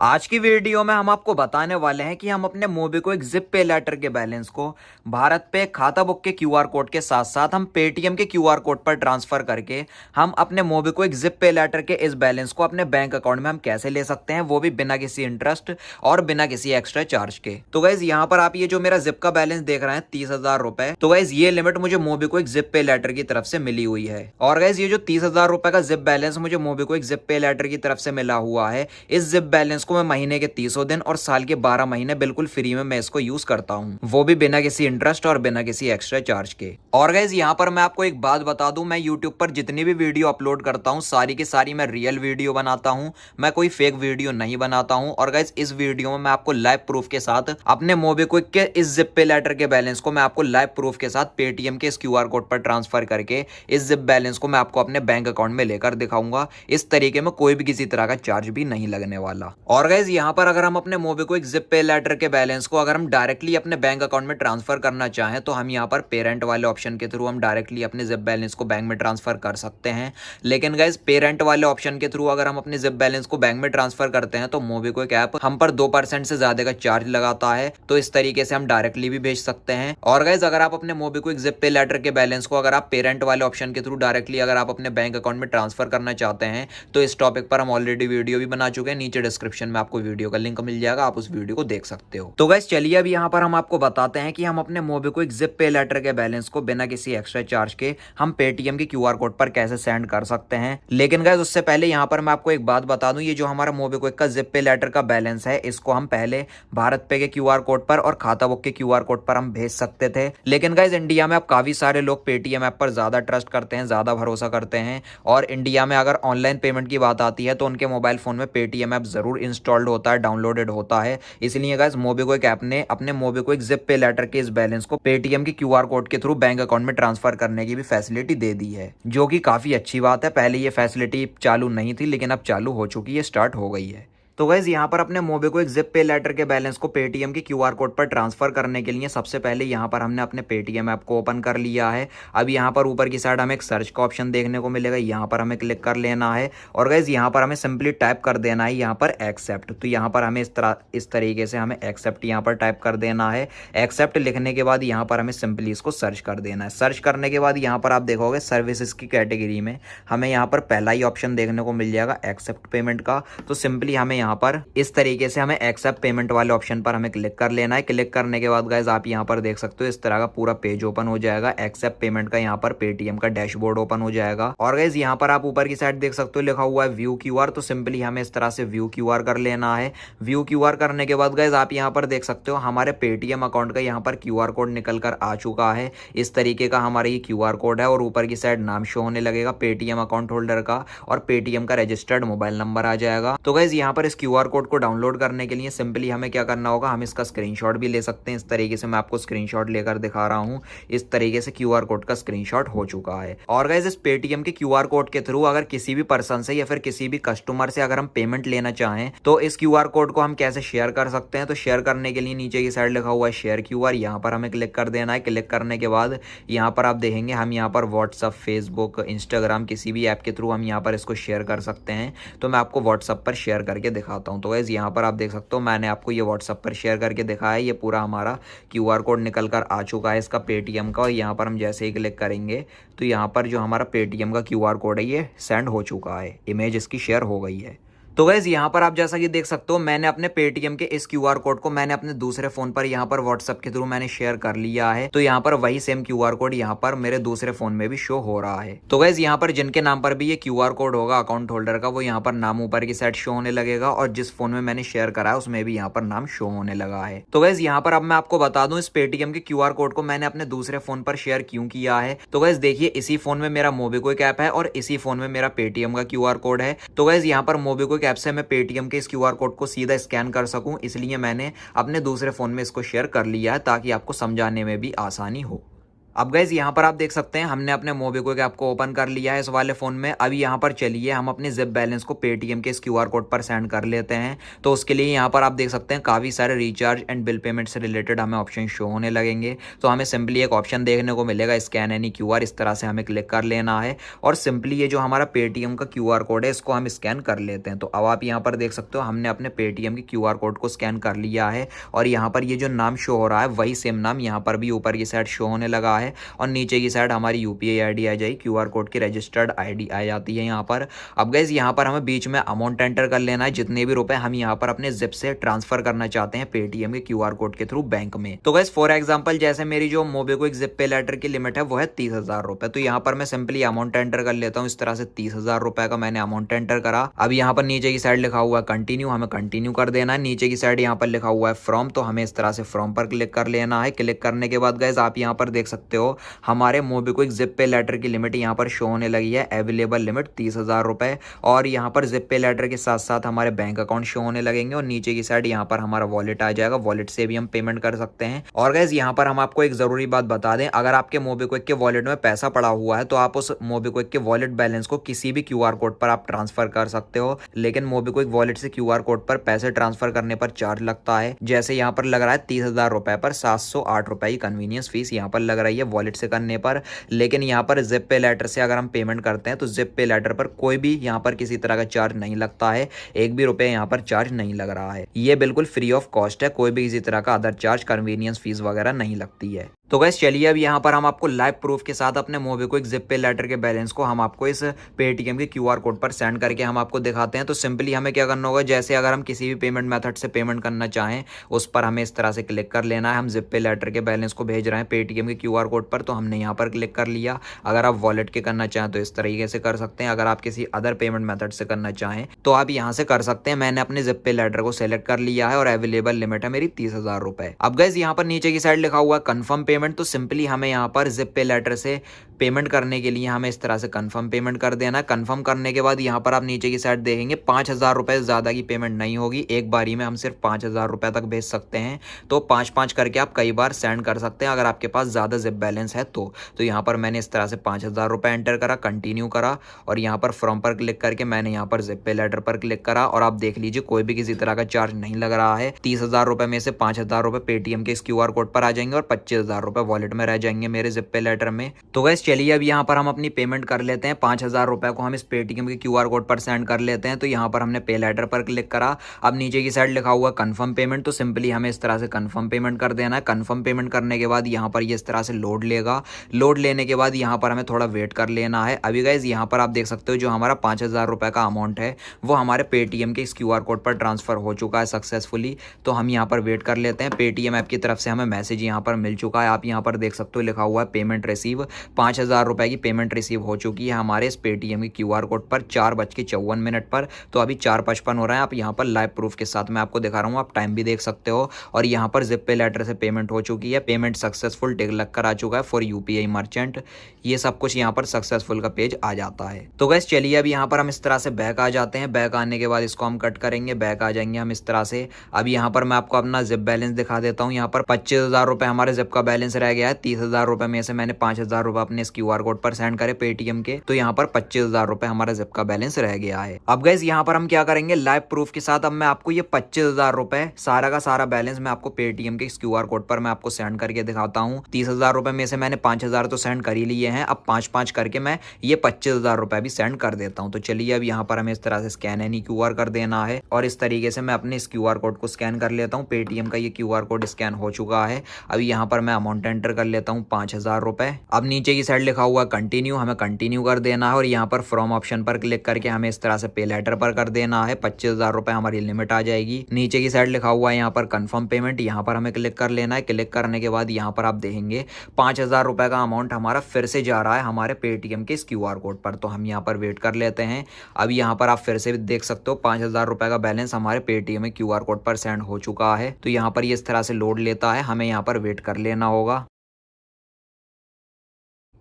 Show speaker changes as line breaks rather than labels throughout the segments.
आज की वीडियो में हम आपको बताने वाले हैं कि हम अपने मोबीक्विक जिप पे लेटर के बैलेंस को भारत पे खाता बुक के क्यूआर कोड के साथ साथ हम पेटीएम के क्यूआर कोड पर ट्रांसफर करके हम अपने मोबीक्विक जिप पे लेटर के इस बैलेंस को अपने बैंक अकाउंट में हम कैसे ले सकते हैं, वो भी बिना किसी इंटरेस्ट और बिना किसी एक्स्ट्रा चार्ज के। तो गाइज यहाँ पर आप ये जो मेरा जिप का बैलेंस देख रहे हैं 30,000 रुपए, तो गाइज ये लिमिट मुझे मोबीक्विक जिप पे लेटर की तरफ से मिली हुई है। और गाइज ये जो 30,000 रुपए का जिप बैलेंस मुझे मोबीक्विक जिप पे लेटर की तरफ से मिला हुआ है, इस जिप बैलेंस को मैं महीने के 30 दिन और साल के 12 महीने बिल्कुल फ्री में मैं इसको यूज करता हूं, वो भी बिना किसी इंटरेस्ट और बिना किसी एक्स्ट्रा चार्ज के। और गाइज यहाँ पर मैं आपको एक बात बता दूं, मैं यूट्यूब पर जितनी भी वीडियो अपलोड करता हूं सारी की सारी मैं रियल वीडियो बनाता हूं, मैं कोई फेक वीडियो नहीं बनाता हूं। और गाइज इस वीडियो में मैं आपको लाइव प्रूफ के साथ अपने मोबीक्विक के इस जिप पे लेटर के बैलेंस को मैं आपको लाइव प्रूफ के साथ पेटीएम के इस क्यूआर कोड पर ट्रांसफर करके इस जिप बैलेंस को मैं आपको अपने बैंक अकाउंट में लेकर दिखाऊंगा। इस तरीके में कोई भी किसी तरह का चार्ज भी नहीं लगने वाला। और गाइज यहाँ पर अगर हम अपने मोबीक्विक जिप पे लेटर के बैलेंस को अगर हम डायरेक्टली अपने बैंक अकाउंट में ट्रांसफर करना चाहें तो हम यहाँ पर पेरेंट वाले ऑप्शन के थ्रू हम डायरेक्टली अपने जिप बैलेंस को बैंक में ट्रांसफर कर सकते हैं। लेकिन गाइज पेरेंट वाले ऑप्शन के थ्रू अगर हम अपने जिप बैलेंस को बैंक में ट्रांसफर करते हैं तो मोबीक्विक ऐप हम पर 2% से ज्यादा का चार्ज लगाता है, तो इस तरीके से हम डायरेक्टली भी भेज सकते हैं। और गाइज अगर आप अपने मोबीक्विक जिप पे लेटर के बैलेंस को अगर आप पेरेंट वाले ऑप्शन के थ्रू डायरेक्टली अगर आप अपने बैंक अकाउंट में ट्रांसफर करना चाहते हैं तो इस टॉपिक पर हम ऑलरेडी वीडियो भी बना चुके हैं, नीचे डिस्क्रिप्शन में आपको वीडियो का लिंक मिल जाएगा, आप उस वीडियो को देख सकते हो। तो गाइस चलिए अब यहाँ पर हम आपको बताते हैं कि हम अपने मोबीक्विक जिप पे लेटर के बैलेंस को बिना किसी एक्स्ट्रा चार्ज के हम पेटीएम के क्यूआर कोड पर कैसे सेंड कर सकते हैं। लेकिन गाइस उससे पहले यहाँ पर मैं आपको एक बात बता दूं, ये जो हमारा मोबीक्विक का जिप पे लेटर का बैलेंस है इसको हम पहले भारत पे के क्यूआर कोड पर और खाता बुक के क्यूआर कोड पर हम भेज सकते थे। लेकिन गाइस इंडिया में अब काफी सारे लोग पेटीएम ऐप पर ज्यादा ट्रस्ट करते हैं, ज्यादा भरोसा करते हैं, और इंडिया में अगर ऑनलाइन पेमेंट की बात आती है तो उनके मोबाइल फोन में पेटीएम ऐप जरूर इंस्टॉल्ड होता है, डाउनलोडेड होता है। इसलिए गाइस मोबीक्विक ऐप ने अपने मोबीक्विक जिप पे लेटर के इस बैलेंस को पेटीएम के क्यूआर कोड के थ्रू बैंक अकाउंट में ट्रांसफर करने की भी फैसिलिटी दे दी है, जो कि काफी अच्छी बात है। पहले ये फैसिलिटी चालू नहीं थी लेकिन अब चालू हो चुकी है, स्टार्ट हो गई है। तो गाइज यहाँ पर अपने मोबीक्विक जिप पे लेटर के बैलेंस को पेटीएम के क्यूआर कोड पर ट्रांसफर करने के लिए सबसे पहले यहाँ पर हमने अपने पेटीएम ऐप को ओपन कर लिया है। अब यहाँ पर ऊपर की साइड हमें एक सर्च का ऑप्शन देखने को मिलेगा, यहाँ पर हमें क्लिक कर लेना है और गाइज यहाँ पर हमें सिंपली टाइप कर देना है यहाँ पर एक्सेप्ट। तो यहाँ पर हमें इस तरीके से हमें एक्सेप्ट यहाँ पर टाइप कर देना है। एक्सेप्ट लिखने के बाद यहाँ पर हमें सिंपली इसको सर्च कर देना है। सर्च करने के बाद यहाँ पर आप देखोगे सर्विसेज की कैटेगरी में हमें यहाँ पर पहला ही ऑप्शन देखने को मिल जाएगा एक्सेप्ट पेमेंट का। तो सिंपली हमें यहाँ पर इस तरीके से हमें एक्सेप्ट पेमेंट वाले ऑप्शन पर हमें क्लिक कर लेना है। क्लिक करने के बाद गाइज आप यहाँ पर देख सकते हो इस तरह का पूरा पेज ओपन हो जाएगा। एक्सेप्ट पेमेंट का यहाँ पर पेटीएम का डैशबोर्ड ओपन हो जाएगा और गाइज यहाँ पर आप ऊपर की साइड देख सकते हो लिखा हुआ है व्यू क्यूआर। तो सिंपली हमें इस तरह से व्यू क्यूआर कर लेना है। व्यू क्यूआर करने के बाद गाइज आप यहाँ पर देख सकते हो हमारे पेटीएम अकाउंट का यहाँ पर क्यूआर कोड निकल कर आ चुका है। इस तरीके का हमारा ये क्यूआर कोड है और ऊपर की साइड नाम शो होने लगेगा पेटीएम अकाउंट होल्डर का और पेटीएम का रजिस्टर्ड मोबाइल नंबर आ जाएगा। तो गाइज यहाँ पर इस क्यूआर कोड को डाउनलोड करने के लिए सिंपली हमें क्या करना होगा, हम इसका स्क्रीनशॉट भी ले सकते हैं। इस तरीके से मैं आपको स्क्रीनशॉट लेकर दिखा रहा हूं। इस तरीके से क्यूआर कोड का स्क्रीनशॉट हो चुका है। और गाइस इस पेटीएम के क्यूआर कोड के थ्रू अगर किसी भी पर्सन से या फिर किसी भी कस्टमर से अगर हम पेमेंट लेना चाहें तो इस क्यूआर कोड को हम कैसे शेयर कर सकते हैं। तो शेयर करने के लिए नीचे की साइड लिखा हुआ है शेयर क्यूआर, यहाँ पर हमें क्लिक कर देना है। क्लिक करने के बाद यहाँ पर आप देखेंगे हम यहाँ पर व्हाट्सअप, फेसबुक, इंस्टाग्राम किसी भी ऐप के थ्रू हम यहाँ पर इसको शेयर कर सकते हैं। तो मैं आपको व्हाट्सअप पर शेयर करके दिखाता हूँ। तो गाइस यहाँ पर आप देख सकते हो मैंने आपको ये व्हाट्सएप पर शेयर करके दिखाया है। ये पूरा हमारा क्यूआर कोड निकल कर आ चुका है इसका पेटीएम का। और यहाँ पर हम जैसे ही क्लिक करेंगे तो यहाँ पर जो हमारा पेटीएम का क्यूआर कोड है ये सेंड हो चुका है, इमेज इसकी शेयर हो गई है। तो गाइज यहाँ पर आप जैसा कि देख सकते हो मैंने अपने पेटीएम के इस क्यूआर कोड को मैंने अपने दूसरे फोन पर यहाँ पर व्हाट्सएप के थ्रू मैंने शेयर कर लिया है। तो यहाँ पर वही सेम क्यूआर कोड यहाँ पर मेरे दूसरे फोन में भी शो हो रहा है। तो गाइज यहाँ पर जिनके नाम पर भी ये क्यूआर कोड होगा अकाउंट होल्डर का, वो यहाँ पर नाम ऊपर की साइड शो होने लगेगा और जिस फोन में मैंने शेयर करा है उसमें भी यहाँ पर नाम शो होने लगा है। तो गाइज यहाँ पर अब मैं आपको बता दूं इस पेटीएम के क्यूआर कोड को मैंने अपने दूसरे फोन पर शेयर क्यों किया है। तो गाइज देखिए इसी फोन में मेरा मोबीक्विक ऐप है और इसी फोन में मेरा पेटीएम का क्यूआर कोड है। तो गाइज यहाँ पर मोबीक्विक ऐप से मैं पेटीएम के इस क्यूआर कोड को सीधा स्कैन कर सकूं, इसलिए मैंने अपने दूसरे फोन में इसको शेयर कर लिया है ताकि आपको समझाने में भी आसानी हो। अब गाइस यहाँ पर आप देख सकते हैं हमने अपने मोबिक्विक ऐप को ओपन कर लिया है इस वाले फ़ोन में। अब यहाँ पर चलिए हम अपने ज़िप बैलेंस को पेटीएम के इस क्यूआर कोड पर सेंड कर लेते हैं। तो उसके लिए यहाँ पर आप देख सकते हैं काफ़ी सारे रिचार्ज एंड बिल पेमेंट से रिलेटेड हमें ऑप्शन शो होने लगेंगे। तो हमें सिंपली एक ऑप्शन देखने को मिलेगा स्कैन एनी क्यूआर, इस तरह से हमें क्लिक कर लेना है और सिंपली ये जो हमारा पेटीएम का क्यूआर कोड है इसको हम स्कैन कर लेते हैं। तो अब आप यहाँ पर देख सकते हो हमने अपने पेटीएम के क्यूआर कोड को स्कैन कर लिया है और यहाँ पर ये जो नाम शो हो रहा है वही सेम नाम यहाँ पर भी ऊपर की साइड शो होने लगा है और नीचे की साइड हमारी यूपीआई आईडी आ जाएगी, क्यूआर कोड की रजिस्टर्ड आईडी आ जाती है यहाँ पर। अब गाइस यहाँ पर हमें बीच में अमाउंट एंटर कर लेना है, जितने भी रुपए हम यहाँ पर अपने जिप से ट्रांसफर करना चाहते हैं पेटीएम के क्यूआर कोड के थ्रू बैंक में। तो गाइस फॉर एग्जांपल जैसे मेरी जो मोबिक्विक जिप पे लेटर की लिमिट है वो है 30,000 रुपए। तो यहाँ पर मैं सिंपली अमाउंट एंटर कर लेता हूँ, इस तरह से 30,000 रुपए का मैंने अमाउंट एंटर करा। अब यहाँ पर नीचे की साइड लिखा हुआ है कंटिन्यू, हमें कंटिन्यू कर देना है। नीचे की साइड यहाँ पर लिखा हुआ है फ्रॉम, तो हमें इस तरह से फ्रॉम पर क्लिक कर लेना है। क्लिक करने के बाद गाइस आप यहाँ पर देख सकते हो हमारे मोबिक्विक जिप पे लेटर की लिमिट यहाँ पर शो होने लगी है, अवेलेबल लिमिट 30,000 रुपए। और यहाँ पर जिप पे लेटर के साथ साथ हमारे बैंक अकाउंट शो होने लगेंगे और नीचे की साइड यहाँ पर हमारा वॉलेट आ जाएगा, वॉलेट से भी हम पेमेंट कर सकते हैं। और गाइस यहाँ पर हम आपको एक जरूरी बात बता दें, अगर आपके मोबिक्विक के वॉलेट में पैसा पड़ा हुआ है तो आप उस मोबिक्विक के वॉलेट बैलेंस को किसी भी क्यूआर कोड पर आप ट्रांसफर कर सकते हो, लेकिन मोबिक्विक वॉलेट से क्यूआर कोड पर पैसे ट्रांसफर करने पर चार्ज लगता है। जैसे यहाँ पर लग रहा है 30,000 रुपए पर 708 रुपए की कन्वीनियंस फीस यहाँ पर लग रही है वॉलेट से करने पर। लेकिन यहाँ पर जिप पे लेटर से अगर हम पेमेंट करते हैं तो जिप पे लेटर पर कोई भी यहाँ पर किसी तरह का चार्ज नहीं लगता है, एक भी रुपए यहाँ पर चार्ज नहीं लग रहा है। ये बिल्कुल फ्री ऑफ कॉस्ट है, कोई भी किसी तरह का अदर चार्ज कन्वीनियंस फीस वगैरह नहीं लगती है। तो गाइस चलिए अब यहाँ पर हम आपको लाइव प्रूफ के साथ अपने मोबिक्विक जिप पे लेटर के बैलेंस को हम आपको इस पेटीएम के क्यूआर कोड पर सेंड करके हम आपको दिखाते हैं। तो सिंपली हमें क्या करना होगा, जैसे अगर हम किसी भी पेमेंट मेथड से पेमेंट करना चाहें उस पर हमें इस तरह से क्लिक कर लेना है। हम जिप पे लेटर के बैलेंस को भेज रहे हैं पेटीएम के क्यूआर कोड पर, तो हमने यहाँ पर क्लिक कर लिया। अगर आप वॉलेट के करना चाहें तो इस तरीके से कर सकते हैं, अगर आप किसी अदर पेमेंट मेथड से करना चाहें तो आप यहाँ से कर सकते हैं। मैंने अपने जिप पे लेटर को सेलेक्ट कर लिया है और अवेलेबल लिमिट है मेरी 30,000 रुपए। अब गाइस यहाँ पर नीचे की साइड लिखा हुआ है कन्फर्म पेमेंट, तो सिंपली हमें यहाँ पर जिप पे लेटर से पेमेंट करने के लिए हमें इस तरह से कंफर्म पेमेंट कर देना है। कंफर्म करने के बाद यहाँ पर आप नीचे की साइड देखेंगे 5,000 रुपए, ज़्यादा की पेमेंट नहीं होगी, एक बारी में हम सिर्फ 5,000 रुपए तक भेज सकते हैं। तो 5-5 करके आप कई बार सेंड कर सकते हैं अगर आपके पास ज़्यादा जिप बैलेंस है तो यहाँ पर मैंने इस तरह से 5,000 रुपए एंटर करा, कंटिन्यू करा और यहाँ पर फ्रॉम पर क्लिक करके मैंने यहाँ पर जिप पे लेटर पर क्लिक करा और आप देख लीजिए कोई भी किसी तरह का चार्ज नहीं लग रहा है। 30,000 रुपए में से 5,000 रुपए पेटीएम के इस क्यूआर कोड पर आ जाएंगे और 25,000 रुपए वॉलेट में रह जाएंगे मेरे जिप पे लेटर में। तो गाइस चलिए अब यहाँ पर हम अपनी पेमेंट कर लेते हैं। 5,000 रुपए को हम इस पेटीएम के क्यूआर कोड पर सेंड कर लेते हैं। तो यहाँ पर हमने पे लेटर पर क्लिक करा, अब नीचे की साइड लिखा हुआ कंफर्म पेमेंट, तो सिंपली हमें इस तरह से कंफर्म पेमेंट कर देना है। कंफर्म पेमेंट करने के बाद यहाँ पर ये इस तरह से लोड लेगा, लोड लेने के बाद यहाँ पर हमें थोड़ा वेट कर लेना है। अभी गाइस यहाँ पर आप देख सकते हो जो हमारा 5,000 रुपए का अमाउंट है वो हमारे पेटीएम के इस क्यूआर कोड पर ट्रांसफर हो चुका है सक्सेसफुली। तो हम यहाँ पर वेट कर लेते हैं। पेटीएम ऐप की तरफ से हमें मैसेज यहाँ पर मिल चुका है, आप यहाँ पर देख सकते हो लिखा हुआ है पेमेंट रिसीव। 5,000 रुपए की पेमेंट रिसीव हो चुकी है हमारे इस पेटीएम के क्यूआर कोड पर 4:54 पर। तो अभी 4:55 हो रहा है। आप यहाँ पर लाइव प्रूफ के साथ मैं आपको दिखा रहा हूँ, आप टाइम भी देख सकते हो। और यहाँ पर जिप पे लेटर से पेमेंट हो चुकी है, पेमेंट सक्सेसफुल टिक लग कर आ चुका है फॉर यूपीआई मर्चेंट। ये सब कुछ यहाँ पर सक्सेसफुल का पेज आ जाता है। तो गैस चलिए अब यहाँ पर हम इस तरह से बैक आ जाते हैं। बैक आने के बाद इसको हम कट करेंगे, बैक आ जाएंगे हम इस तरह से। अब यहाँ पर मैं आपको अपना जिप बैलेंस दिखा देता हूँ। यहाँ पर 25,000 रुपए हमारे जिप का बैलेंस रह गया है। 30,000 रुपए में से मैंने 5,000 रुपए अपने इस क्यूआर कोड पर सेंड करे पेटीएम के, तो यहाँ पर 25,000 रुपए हमारा जिप का बैलेंस रह गया है। अब गैस यहाँ पर हम क्या करेंगे लाइव प्रूफ के साथ, अब मैं आपको ये 25,000 रुपए सारा का सारा बैलेंस मैं आपको पेटीएम के इस क्यूआर कोड पर मैं आपको सेंड करके दिखाता हूँ। 30,000 रुपए में से मैंने 5,000 तो सेंड कर ही लिए हैं, अब 5-5 करके मैं ये 25,000 रुपए भी सेंड कर देता हूँ। तो चलिए अब यहाँ पर हमें इस तरह से स्कैन एनी क्यूआर कर देना है और इस तरीके से मैं अपने इस क्यूआर कोड को स्कैन कर लेता हूँ। पेटीएम का ये क्यूआर कोड स्कैन हो चुका है। अभी यहाँ पर मैं अमाउंट एंटर कर लेता हूँ 5,000 रुपए। अब नीचे की साइड लिखा हुआ कंटिन्यू, हमें कंटिन्यू कर देना है और यहाँ पर फ्रॉम ऑप्शन पर क्लिक करके हमें इस तरह से पे लेटर पर कर देना है। 25,000 रुपए हमारी लिमिट आ जाएगी। नीचे की साइड लिखा हुआ है यहाँ पर कंफर्म पेमेंट, यहाँ पर हमें क्लिक कर लेना है। क्लिक करने के बाद यहाँ पर आप देखेंगे 5,000 रुपए का अमाउंट हमारा फिर से जा रहा है हमारे पेटीएम के इस क्यूआर कोड पर। तो हम यहाँ पर वेट कर लेते हैं। अब यहाँ पर आप फिर से देख सकते हो 5,000 रुपए का बैलेंस हमारे पेटीएम में क्यूआर कोड पर सेंड हो चुका है। तो यहाँ पर ये इस तरह से लोड लेता है, हमें यहाँ पर वेट कर लेना होगा।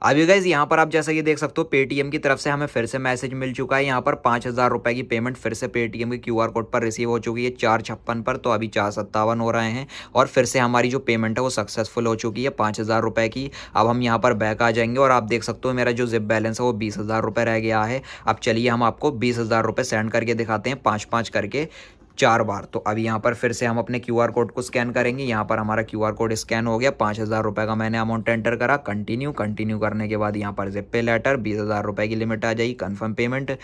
अभी गाइज यहाँ पर आप जैसा कि देख सकते हो पेटीएम की तरफ से हमें फिर से मैसेज मिल चुका है। यहाँ पर 5,000 रुपए की पेमेंट फिर से पेटीएम के क्यूआर कोड पर रिसीव हो चुकी है 4:56 पर। तो अभी 4:57 हो रहे हैं और फिर से हमारी जो पेमेंट है वो सक्सेसफुल हो चुकी है 5,000 रुपए की। अब हम यहाँ पर बैक आ जाएंगे और आप देख सकते हो मेरा जो जिप बैलेंस है वो 20,000 रुपए रह गया है। अब चलिए हम आपको 20,000 रुपए सेंड करके दिखाते हैं 5-5 करके 4 बार। तो अभी यहाँ पर फिर से हम अपने क्यूआर कोड को स्कैन करेंगे। यहाँ पर हमारा क्यूआर कोड स्कैन हो गया, 5,000 रुपए का मैंने अमाउंट एंटर करा। कंटिन्यू करने के बाद यहाँ पर जिप पे लेटर 20,000 रुपए की लिमिट आ जाएगी, कन्फर्म पेमेंट।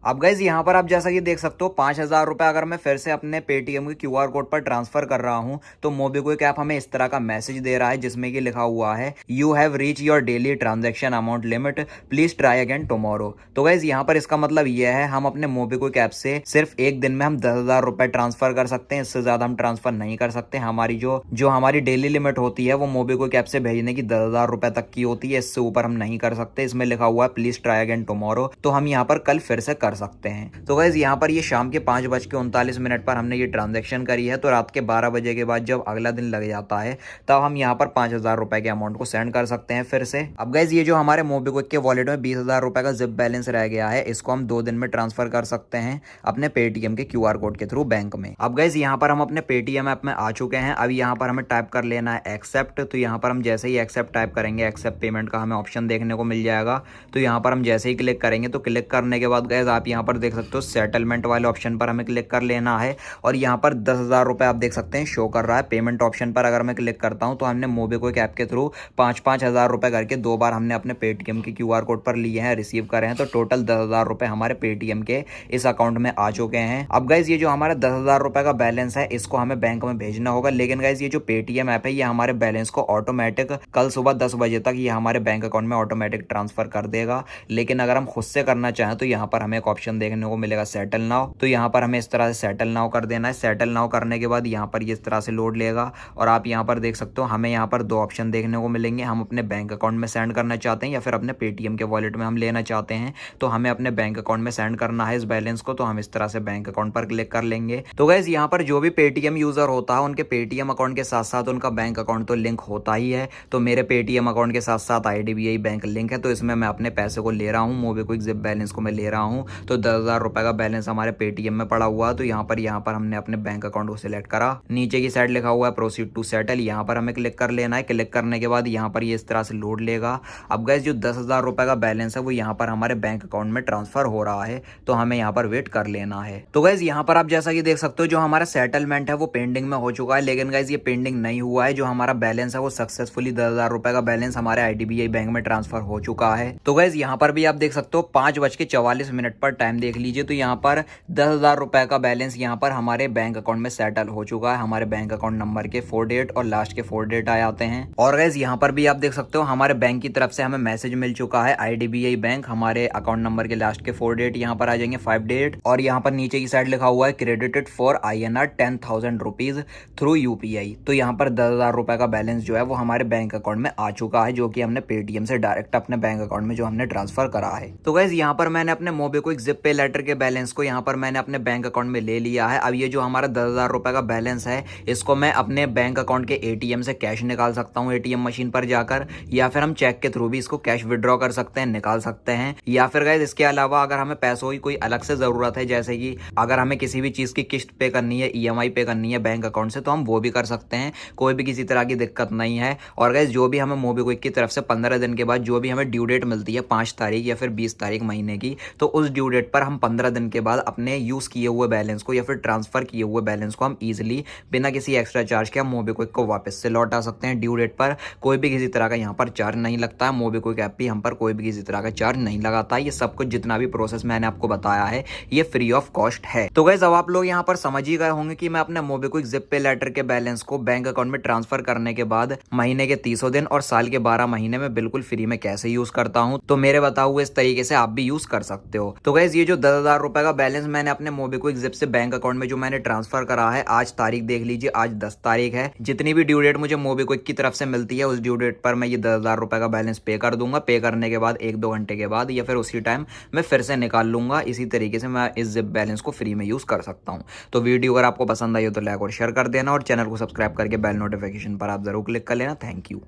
अब गाइज यहाँ पर आप जैसा कि देख सकते हो 5,000 रुपए अगर मैं फिर से अपने पेटीएम के क्यूआर कोड पर ट्रांसफर कर रहा हूं तो मोबीक्विक ऐप हमें इस तरह का मैसेज दे रहा है जिसमें कि लिखा हुआ है you have reach your daily transaction amount limit, please try again tomorrow. तो गाइज यहाँ पर इसका मतलब यह है हम अपने मोबीक्विक ऐप से सिर्फ एक दिन में हम 10,000 रुपए ट्रांसफर कर सकते हैं, इससे ज्यादा हम ट्रांसफर नहीं कर सकते। हमारी जो हमारी डेली लिमिट होती है वो मोबीक्विक ऐप से भेजने की 10,000 रुपए तक की होती है, इससे ऊपर हम नहीं कर सकते। इसमें लिखा हुआ है प्लीज ट्राई अगेन टुमारो, तो हम यहाँ पर कल फिर से कर सकते हैं। तो गाइज यहाँ पर ये शाम के 5:39 पर हमने ये ट्रांजैक्शन करी है। तो रात के 12 बजे के बाद जब अगला दिन लग जाता है तब हम यहाँ पर 5,000 रुपए के अमाउंट को सेंड कर सकते हैं फिर से। अब गाइज ये जो हमारे मोबीक्विक के वॉलेट में 20,000 रुपए का जिप बैलेंस रह गया है इसको हम 2 दिन में ट्रांसफर कर सकते हैं अपने पेटीएम के क्यूआर कोड के थ्रू बैंक में। अब गाइज यहाँ पर हम अपने पेटीएम ऐप में आ चुके हैं। अब यहाँ पर हमें टाइप कर लेना है एक्सेप्ट। तो यहाँ पर हम जैसे ही एक्सेप्ट टाइप करेंगे एक्सेप्ट पेमेंट का हमें ऑप्शन देखने को मिल जाएगा। तो यहाँ पर हम जैसे ही क्लिक करेंगे तो क्लिक करने के बाद गाइज आप यहाँ पर देख सकते हो सेटलमेंट वाले ऑप्शन पर हमें क्लिक कर लेना है और यहाँ पर 10,000 रुपए आप देख सकते हैं शो कर रहा है। पेमेंट ऑप्शन पर अगर मैं क्लिक करता हूँ तो हमने मोबीक्विक ऐप के थ्रू 5-5 हज़ार रुपए करके 2 बार हमने अपने पेटीएम के क्यूआर कोड पर लिए हैं, रिसीव करे हैं। तो टोटल 10,000 रुपए हमारे पेटीएम के इस अकाउंट में आ चुके हैं। अब गाइज ये जो हमारा 10,000 रुपए का बैलेंस है इसको हमें बैंक में भेजना होगा, लेकिन गाइज ये जो पेटीएम ऐप है ये हमारे बैलेंस को ऑटोमेटिक कल सुबह 10 बजे तक ये हमारे बैंक अकाउंट में ऑटोमेटिक ट्रांसफर कर देगा। लेकिन अगर हम खुद से करना चाहें तो यहाँ पर हमें एक ऑप्शन देखने को मिलेगा सेटल नाउ। तो यहाँ पर हमें इस तरह से सेटल नाउ कर देना है। सेटल नाउ करने के बाद यहाँ पर ये इस तरह से लोड लेगा और आप यहाँ पर देख सकते हो हमें यहाँ पर 2 ऑप्शन देखने को मिलेंगे। हम अपने बैंक अकाउंट में सेंड करना चाहते हैं या फिर अपने पेटीएम के वॉलेट में हम लेना चाहते हैं। तो हमें अपने बैंक अकाउंट में सेंड करना है इस बैलेंस को, तो हम इस तरह से बैंक अकाउंट पर क्लिक कर लेंगे। तो गाइस यहाँ पर जो भी पेटीएम यूजर होता है उनके पेटीएम अकाउंट के साथ साथ उनका बैंक अकाउंट तो लिंक होता ही है। तो मेरे पेटीएम अकाउंट के साथ साथ आईडीबीआई बैंक लिंक है, तो इसमें मैं अपने पैसे को ले रहा हूँ, मोबीक्विक जिप बैलेंस को मैं ले रहा हूँ। तो 10,000 रुपए का बैलेंस हमारे पेटीएम में पड़ा हुआ, तो यहाँ पर हमने अपने बैंक अकाउंट को सिलेक्ट करा। नीचे की साइड लिखा हुआ है प्रोसीड टू सेटल, यहाँ पर हमें क्लिक कर लेना है। क्लिक करने के बाद यहाँ पर ये इस तरह से लोड लेगा। अब गाइस जो 10,000 रुपए का बैलेंस है वो यहाँ पर हमारे बैंक अकाउंट में ट्रांसफर हो रहा है, तो हमें यहाँ पर वेट कर लेना है। तो गाइस यहाँ पर आप जैसा कि देख सकते हो जो हमारा सेटलमेंट है वो पेंडिंग में हो चुका है, लेकिन गाइस ये पेंडिंग नहीं हुआ है। जो हमारा बैलेंस है वो सक्सेसफुली 10,000 रुपए का बैलेंस हमारे आईडीबीआई बैंक में ट्रांसफर हो चुका है। तो गाइस यहाँ पर भी आप देख सकते हो 5:44 पर टाइम देख लीजिए। तो यहाँ पर 10,000 रुपए का बैलेंस यहाँ पर हमारे बैंक अकाउंट में सेटल हो चुका है। हमारे बैंक अकाउंट नंबर के 4 डिजिट और लास्ट के 4 डिजिट आ जाते हैं। और गाइस यहाँ पर भी आप देख सकते हो हमारे बैंक की तरफ से हमें मैसेज मिल चुका है आईडीबीआई बैंक। हमारे अकाउंट नंबर के लास्ट के 4 डिजिट यहाँ पर आ जाएंगे 5 डिजिट, और यहाँ पर नीचे की साइड लिखा हुआ है credited for INR 10,000 rupees through UPI. तो यहाँ पर 10,000 रुपए का बैलेंस जो है वो हमारे बैंक अकाउंट में आ चुका है, जो कि हमने पेटीएम से डायरेक्ट अपने बैंक अकाउंट में जो हमने ट्रांसफर करा है। तो गाइस यहाँ पर मैंने अपने मोबीक्विक जिप पे लेटर के बैलेंस को यहाँ पर मैंने अपने बैंक अकाउंट में ले लिया है। अब ये जो हमारा 10,000 रुपए का बैलेंस है इसको मैं अपने बैंक अकाउंट के एटीएम से कैश निकाल सकता हूँ एटीएम मशीन पर जाकर, या फिर हम चेक के थ्रू भी इसको कैश विड्रॉ कर सकते हैं, निकाल सकते हैं। या फिर गाइस इसके अलावा अगर हमें पैसों की कोई अलग से जरूरत है, जैसे कि अगर हमें किसी भी चीज की किस्त पे करनी है, EMI पे करनी है बैंक अकाउंट से, तो हम वो भी कर सकते हैं। कोई भी किसी तरह की दिक्कत नहीं है। और गाइस जो भी हमें मोबीक्विक की तरफ से 15 दिन के बाद जो भी हमें ड्यू डेट मिलती है 5 तारीख या फिर 20 तारीख महीने की, तो उस ड्यू डेट पर हम 15 दिन के बाद अपने यूज किए हुए बैलेंस को या फिर ट्रांसफर किए हुए बैलेंस को हम इजीली बिना किसी एक्स्ट्रा चार्ज के हम मोबीक्विक को वापस से लौटा सकते हैं। ड्यू डेट पर कोई भी किसी तरह का यहाँ पर चार्ज नहीं लगता है। मोबीक्विक ऐप भी हम पर कोई भी किसी तरह का चार्ज नहीं लगाता है। ये सब कुछ जितना भी प्रोसेस मैंने आपको बताया है ये फ्री ऑफ कॉस्ट है। तो गाइस अब आप लोग यहाँ पर समझ ही गए होंगे कि मैं अपने मोबीक्विक जिप पे लेटर के बैलेंस को बैंक अकाउंट में ट्रांसफर करने के बाद महीने के 300 दिन और साल के 12 महीने में बिल्कुल फ्री में कैसे यूज करता हूँ। तो मेरे बताए हुए इस तरीके से आप भी यूज कर सकते हो। तो गाइस ये जो 10,000 रुपए का बैलेंस मैंने अपने मोबीक्विक जिप से बैंक अकाउंट में जो मैंने ट्रांसफर करा है, आज तारीख देख लीजिए, आज 10 तारीख है। जितनी भी ड्यू डेट मुझे मोबीक्विक की तरफ से मिलती है उस ड्यू डेट पर मैं ये 10,000 रुपए का बैलेंस पे कर दूंगा। पे करने के बाद 1-2 घंटे के बाद या फिर उसी टाइम मैं फिर से निकाल लूंगा। इसी तरीके से मैं इस जिप बैलेंस को फ्री में यूज कर सकता हूँ। तो वीडियो अगर आपको पसंद आई हो तो लाइक और शेयर कर देना और चैनल को सब्सक्राइब करके बेल नोटिफिकेशन पर आप जरूर क्लिक कर लेना। Thank you.